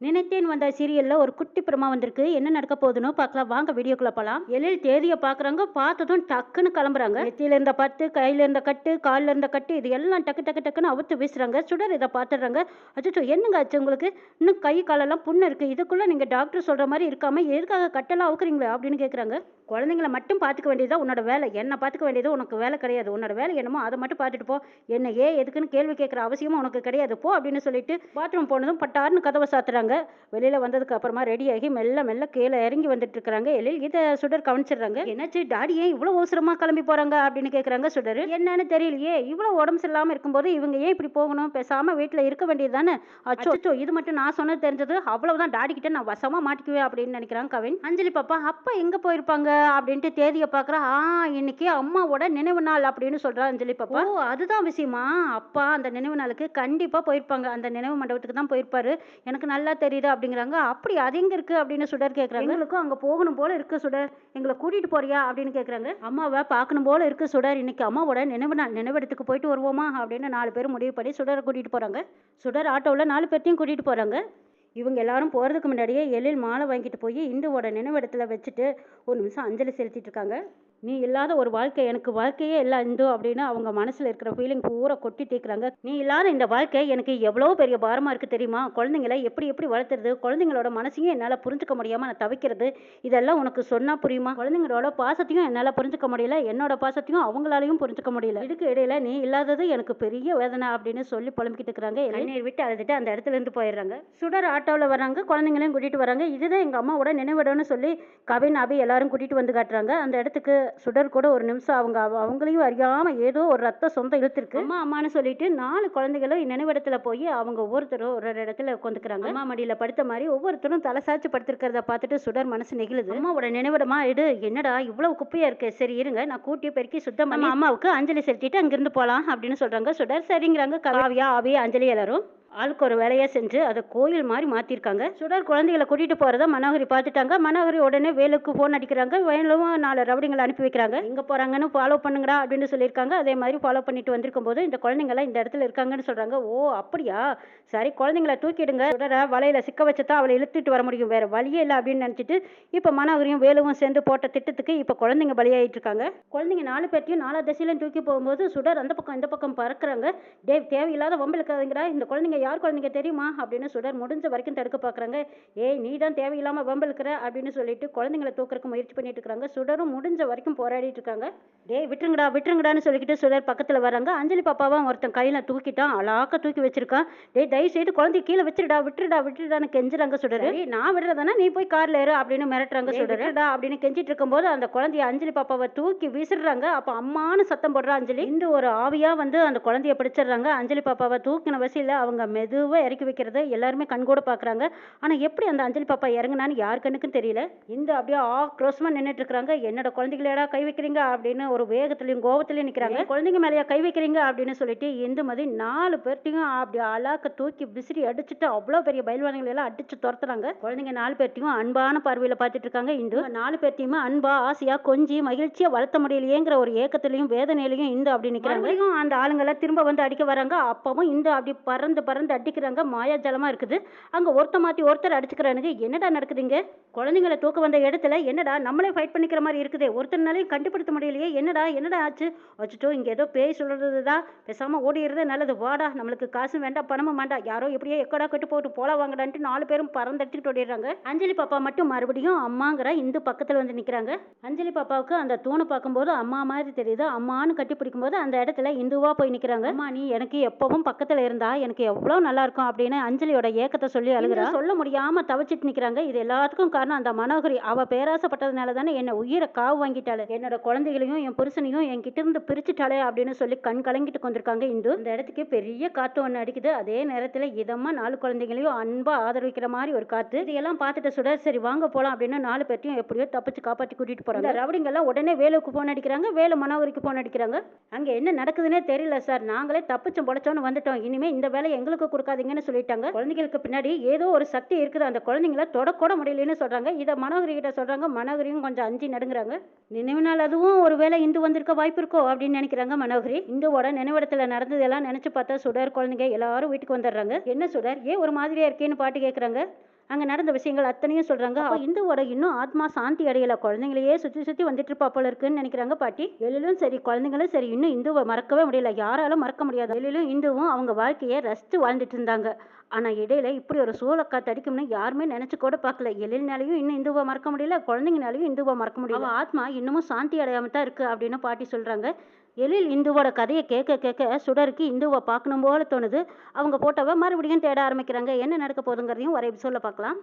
நினைத்தேன் வந்த சீரியல்ல ஒரு குட்டி பிரமா வந்திருக்கு. என்ன நடக்க போகுதுன்னு பார்க்கலாம். வாங்க வீடியோக்குள்ள போலாம். எழில் தேதியை பார்க்குறாங்க. பார்த்ததும் டக்குன்னு கிளம்புறாங்க. நெத்தியில இருந்த பத்து, கையில இருந்த கட்டு, காலில் இருந்த கட்டு, இது எல்லாம் டக்கு டக்கு டக்குன்னு அவுத்து வீசுறாங்க. சுடர் இதை பார்த்துடுறாங்க. அச்சோ, என்னங்க ஆச்சு உங்களுக்கு? இன்னும் கை காலெல்லாம் புண்ணு இருக்கு. இதுக்குள்ள நீங்க டாக்டர் சொல்ற மாதிரி இருக்காம எதுக்காக கட்டெல்லாம் அவுக்குறீங்களே அப்படின்னு கேட்குறாங்க. குழந்தைங்களை மட்டும் பார்த்துக்க வேண்டியதுதான் உன்னோட வேலை. என்ன பார்த்துக்க வேண்டியது உனக்கு வேலை கிடையாது. உன்னோட வேலை என்னமோ அதை மட்டும் பார்த்துட்டு போ. என்ன எதுக்குன்னு கேள்வி கேட்குற அவசியமும் உனக்கு கிடையாது. போ அப்படின்னு சொல்லிட்டு பாத்ரூம் போனதும் பட்டார்னு கதவை சாத்துறாங்க. வெளியில வந்ததுக்கு அப்புறமா ரெடியாகி மெல்ல மெல்ல கீழே இறங்கி வந்துட்டு இருக்காங்க. எழில் இதை சுடர் கவனிச்சிடுறாங்க. என்னாச்சு டாடி ஏன் இவ்வளவு அவசரமா கிளம்பி போறாங்க அப்படின்னு கேட்குறாங்க. சுடர் என்னன்னு தெரியலையே, இவ்வளவு உடம்பு சரியில்லாம இருக்கும்போது இவங்க ஏன் இப்படி போகணும்? பேசாம வீட்டில் இருக்க வேண்டியது தானே. அச்சோ, இது மட்டும் நான் சொன்னது தெரிஞ்சது அவ்வளவுதான், டாடி கிட்ட நான் வசமா மாட்டிக்குவேன் அப்படின்னு நினைக்கிறாங்க கவின். அஞ்சலி பாப்பா அப்பா எங்க போயிருப்பாங்க அப்படின்ட்டு தேதியை பார்க்குறா. இன்னைக்கு அம்மாவோட நினைவு நாள் அப்படின்னு சொல்றா அஞ்சலி பாப்பா. ஓ, அதுதான் விஷயமா? அப்பா அந்த நினைவு நாளுக்கு கண்டிப்பா போயிருப்பாங்க. அந்த நினைவு மண்டபத்துக்கு தான் போயிருப்பாரு. எனக்கு நல்லா தெரியுது அப்படிங்கிறாங்க. அப்படி அது எங்க இருக்கு அப்படின்னு சுடர் கேட்குறாங்க. எங்களுக்கும் அங்கே போகணும் போல இருக்கு சுடர், எங்களை கூட்டிட்டு போறியா அப்படின்னு கேட்குறாங்க. அம்மாவை பார்க்கணும் போல இருக்கு சுடர், இன்னைக்கு அம்மாவோட நினைவு நாள், நினைவிடத்துக்கு போயிட்டு வருவோமா அப்படின்னு 4 பேரும் முடிவு பண்ணி சுடரை கூட்டிட்டு போறாங்க. சுடர் ஆட்டோவில் 4 பேர்த்தையும் கூட்டிட்டு போறாங்க. இவங்க எல்லாரும் போகிறதுக்கு முன்னாடியே எழில் மாலை வாங்கிட்டு போய் இந்துவோட நினைவிடத்துல வச்சுட்டு ஒரு நிமிஷம் அஞ்சலி செலுத்திட்டு இருக்காங்க. நீ இல்லாத ஒரு வாழ்க்கை எனக்கு வாழ்க்கையே இல்லை இந்து அப்படின்னு அவங்க மனசில் இருக்கிற ஃபீலிங் பூரா கொட்டி தீர்க்குறாங்க. நீ இல்லாத இந்த வாழ்க்கை எனக்கு எவ்வளோ பெரிய பாரமாக இருக்குது தெரியுமா? குழந்தைங்களை எப்படி எப்படி வளர்த்துறது, குழந்தைங்களோட மனசையும் என்னால் புரிஞ்சுக்க முடியாமல் நான் தவிக்கிறது, இதெல்லாம் உனக்கு சொன்னால் புரியுமா? குழந்தைங்களோட பாசத்தையும் என்னால் புரிஞ்சுக்க முடியல, என்னோட பாசத்தையும் அவங்களாலையும் புரிஞ்சுக்க முடியல. இதுக்கு இடையில நீ இல்லாதது எனக்கு பெரிய வேதனை அப்படின்னு சொல்லி புலம்பிக்கிட்டு இருக்கிறாங்க. கண்ணீர் விட்டு அழுதுட்டு அந்த இடத்துல இருந்து போயிடுறாங்க. சுடர் ஆட்டோவில் வராங்க, குழந்தைங்களையும் கூட்டிகிட்டு வராங்க. இதுதான் எங்கள் அம்மாவோட நினைவிடம்னு சொல்லி கவின் அபி எல்லாரும் கூட்டிகிட்டு வந்து காட்டுறாங்க. அந்த இடத்துக்கு சுடர் கூட ஒரு நிமிஷம் அவங்களையும் அறியாம ஏதோ ஒரு ரத்த சொந்தம் இழுத்துருக்கு. அம்மா அம்மான்னு சொல்லிட்டு 4 குழந்தைகளும் நினைவிடத்துல போய் அவங்க ஒவ்வொருத்தரும் ஒரு இடத்துல உட்காந்துக்கிறாங்க. அம்மா மடியில படுத்த மாதிரி ஒவ்வொருத்தரும் தலை சாய்ச்சி படுத்திருக்கிறத பார்த்துட்டு சுடர் மனசு நெகிழுது. அம்மாவோட நினைவிடமா இது? என்னடா இவ்வளவு குப்பையா இருக்கு, சரி இருங்க நான் கூட்டி பெருக்கி சுத்தம் பண்ணி அம்மாவுக்கு அஞ்சலி செலுத்திட்டு அங்கிருந்து போலாம் அப்படின்னு சொல்றாங்க. சுடர் சரிங்கிறாங்க. காவியா அபி அஞ்சலி எல்லாரும் ஆளுக்கு ஒரு வேலையை செஞ்சு அதை கோயில் மாதிரி மாற்றிருக்காங்க. சுடர் குழந்தைகளை கூட்டிகிட்டு போகிறத மனோகரி பார்த்துட்டாங்க. மனோகரி உடனே வேலுக்கு ஃபோன் அடிக்கிறாங்க. வேலும் 4 ரவுடிங்களை அனுப்பி வைக்கிறாங்க. எங்கே போகிறாங்கன்னு ஃபாலோ பண்ணுங்கடா அப்படின்னு சொல்லியிருக்காங்க. அதே மாதிரி ஃபாலோ பண்ணிட்டு வந்திருக்கும் போது இந்த குழந்தைங்களாம் இந்த இடத்துல இருக்காங்கன்னு சொல்கிறாங்க. ஓ அப்படியா, சரி குழந்தைங்களை தூக்கிடுங்க. சுடரை வலையில் சிக்க வச்சுதான் அவளை இழுத்துட்டு வர முடியும், வேறு வழியே இல்லை அப்படின்னு நினச்சிட்டு இப்போ மனோகரியும் வேலுவும் சேர்ந்து போட்ட திட்டத்துக்கு இப்போ குழந்தைங்க பலியாயிட்டு இருக்காங்க. குழந்தைங்க 4 பேர்த்தையும் 4 திசையிலையும் தூக்கி போகும்போது சுடர் அந்த பக்கம் இந்த பக்கம் பறக்குறாங்க. தேவையில்லாத வம்பளுக்காதீங்கடா, இந்த குழந்தைங்க யார் குழந்தைங்க தெரியுமா அப்படின்னு சுடர் முடிஞ்ச வரைக்கும் தடுக்க பார்க்குறாங்க. ஏய் நீ தான் தேவையில்லாமல் வம்பளுக்கிற அப்படின்னு சொல்லிட்டு குழந்தைங்களை தூக்குறதுக்கு முயற்சி பண்ணிட்டு இருக்காங்க. சுடரும் முடிஞ்ச வரைக்கும் போராடிட்டு இருக்காங்க. விட்டுருங்கடான்னு சொல்லிக்கிட்டு சுடர் பக்கத்தில் வராங்க. அஞ்சலி பாப்பாவை ஒருத்தன் கையில் தூக்கிட்டான், அழாக்க தூக்கி வச்சிருக்கான். தயவு செய்து குழந்தை கீழே விட்டுருடான்னு கெஞ்சுறாங்க சுடர். நான் விடுறதானா நீ போய் கார்ல ஏறு அப்படின்னு மிரட்டுறாங்க சுடர். அப்படின்னு கெஞ்சிட்டு இருக்கும்போது அந்த குழந்தைய அஞ்சலி பாப்பாவை தூக்கி வீசிடுறாங்க. அப்போ அம்மானு சத்தம் போடுறா அஞ்சலி. இந்த ஒரு ஆவியா வந்து அந்த குழந்தைய பிடிச்சிடுறாங்க. அஞ்சலி பாப்பாவை தூக்கின வசையில் அவங்க மெதுவாக இறக்கி வைக்கிறத எல்லாருமே கண்கூட பார்க்குறாங்க. ஆனால் எப்படி அந்த அஞ்சலி பாப்பா இறங்குனான்னு யார் கண்ணுக்கும் தெரியல. இந்த அப்படியே ஆக்ரோஷமாக நின்றுட்டு இருக்கிறாங்க. என்னோட குழந்தைகளேடா கை வைக்கிறீங்க அப்படின்னு ஒரு வேகத்துலையும் கோபத்துலையும் நிற்கிறாங்க. குழந்தைங்க மேலேயா கை வைக்கிறீங்க அப்படின்னு சொல்லிட்டு இந்துமதி 4 பேர்ட்டையும் அப்படி அலாக்க தூக்கி விசிறி அடிச்சுட்டு அவ்வளோ பெரிய பயில்வான்களை எல்லாம் அடிச்சு துரத்துறாங்க. குழந்தைங்க 4 பேர்ட்டையும் அன்பான பார்வையில் பார்த்துட்டு இருக்காங்க. இந்து 4 பேர்ட்டையுமே அன்பா ஆசையா கொஞ்சி மகிழ்ச்சியாக வளர்த்த முடியலையேங்கிற ஒரு ஏக்கத்திலையும் வேதனையிலையும் இந்து அப்படி நிற்கிறாங்க. அந்த ஆளுங்களை திரும்ப வந்து அடிக்க வராங்க. அப்பவும் இந்து அப்படி பறந்து பறந்து அடிக்கிறாங்க. மாயாஜலமா இருக்குது. அங்க ஒருத்தர் மாத்தி ஒருத்தர் அடிச்சுக்கிறானுங்க. என்னடா நடக்குதுங்க? குழந்தைங்களை தூக்க வந்த இடத்துல என்னடா நம்மளே ஃபைட் பண்ணிக்கிற மாதிரி இருக்குதே, ஒருத்தர்னாலையும் கண்டுபிடிக்க முடியலையே, என்னடா ஆச்சு? அச்சோ, இங்க ஏதோ பேய் சொல்றதுதா, பேசாம ஓடிடுறதே நல்லது. வாடா, நம்மளுக்கு காசு வேண்டாம் பணமும் வேண்டாம், யாரோ எப்படியோ எக்கடா கட்டு போட்டு போல வாங்கடான்ட்டு 4 பேரும் பறந்தடிச்சுட்டு ஓடிடுறாங்க. அஞ்சலி பாப்பா மட்டும் மறுபடியும் அம்மாங்கிற இந்து பக்கத்துல வந்து நிக்கிறாங்க. அஞ்சலி பாப்பாவுக்கு அந்த தூணை பார்க்கும்போது அம்மா மாதிரி தெரியுது. அம்மானு கட்டி பிடிக்கும் போது அந்த இடத்துல இந்துவா போய் நிக்கிறாங்க. அம்மா நீ எனக்கு எப்பவும் பக்கத்துல இருந்தா எனக்கு எவ்வளவு நல்லா இருக்கும் அப்படின்னு அஞ்சலியோட ஏக்கத்தை சொல்லி அழுகிறா. சொல்ல முடியாம தவிச்சிட்டு நிக்கிறாங்க. இது எல்லாத்துக்கும் காரணம் அந்த மனோகரி. அவ பேராசப்பட்டதுனால தானே என்ன உயிரை காவு வாங்கிட்டாளு, என்னோட குழந்தைகளையும் என் புருஷனையும் என்கிட்ட இருந்து பிரிச்சுட்டாளே அப்படின்னு சொல்லி கண் கலங்கிட்டு கொண்டிருக்காங்க இந்து. இந்த இடத்துக்கு பெரிய காத்து ஒன்று அடிக்குது. அதே நேரத்துல இதமா 4 குழந்தைகளையும் அன்பா ஆதரவிக்கிற மாதிரி ஒரு காத்து. இதையெல்லாம் பார்த்துட்டு சுடர் சரி வாங்க போலாம் அப்படின்னு 4 பேர்த்தையும் எப்படியோ தப்பிச்சு காப்பாற்றி கூட்டிட்டு போறாங்க. ரவுடிங்கெல்லாம் உடனே வேலுக்கு போன் அடிக்கிறாங்க. வேலு மனோகரிக்கு போன் அடிக்கிறாங்க. அங்க என்ன நடக்குதுன்னே தெரியல சார், நாங்களே தப்பிச்சும் பொழைச்சோன்னு வந்துட்டோம், இனிமே இந்த வேலையை எங்களுக்கு கொடுக்காதீங்கன்னு சொல்லிட்டாங்க. குழந்தைகளுக்கு பின்னாடி ஏதோ ஒரு சக்தி இருக்குது, அந்த குழந்தைங்கள தொடக்கூட முடியலன்னு சொல்றாங்க. இதை மனோகரி கிட்ட சொல்றாங்க. மனோகரியும் கொஞ்சம் அஞ்சி நடுங்குறாங்க. நினைவு நாள் அதுவும் ஒருவேளை இந்து வந்திருக்க வாய்ப்பு இருக்கோ அப்படின்னு நினைக்கிறாங்க மனோகரி. இந்துவோட நினைவிடத்துல நடந்ததெல்லாம் நினைச்சு பார்த்தா சுடர் குழந்தைங்க எல்லாரும் வீட்டுக்கு வந்துடுறாங்க. என்ன சுடர் ஏன் ஒரு மாதிரியா இருக்கேன்னு பாட்டு கேட்கறாங்க. அங்க நடந்த விஷயங்கள் அத்தனையும் சொல்றாங்க. அப்ப இந்துவோட இன்னும் ஆத்மா சாந்தி அடையல. குழந்தைங்களையே சுத்தி சுத்தி வந்துட்டு இருப்பா போல இருக்குன்னு நினைக்கிறாங்க பாட்டி. எழிலும் சரி, குழந்தைங்களும் சரி, இன்னும் இந்துவை மறக்கவே முடியல. யாராலும் மறக்க முடியாது. எழிலும் இந்துவும் அவங்க வாழ்க்கையை ரசிச்சு வாழ்ந்துட்டு இருந்தாங்க. ஆனா இடையில இப்படி ஒரு சூழக்காத்து அடிக்கும்னு யாருமே நினைச்சு கூட பார்க்கல. எழில்னாலையும் இன்னும் இந்துவை மறக்க முடியல, குழந்தைங்கனாலையும் இந்துவை மறக்க முடியல. அவ ஆத்மா இன்னமும் சாந்தி அடையாம தான் இருக்கு அப்படின்னு பாட்டி சொல்றாங்க. எழில் இந்துவோட கதையை கேட்க கேட்க சுடருக்கு இந்துவை பார்க்கணும் போல தோணுது. அவங்க போட்டோவை மறுபடியும் தேட ஆரம்பிக்கிறாங்க. என்ன நடக்க போகுதுங்கிறதையும் ஒரு எபிசோட்ல பார்க்கலாம்.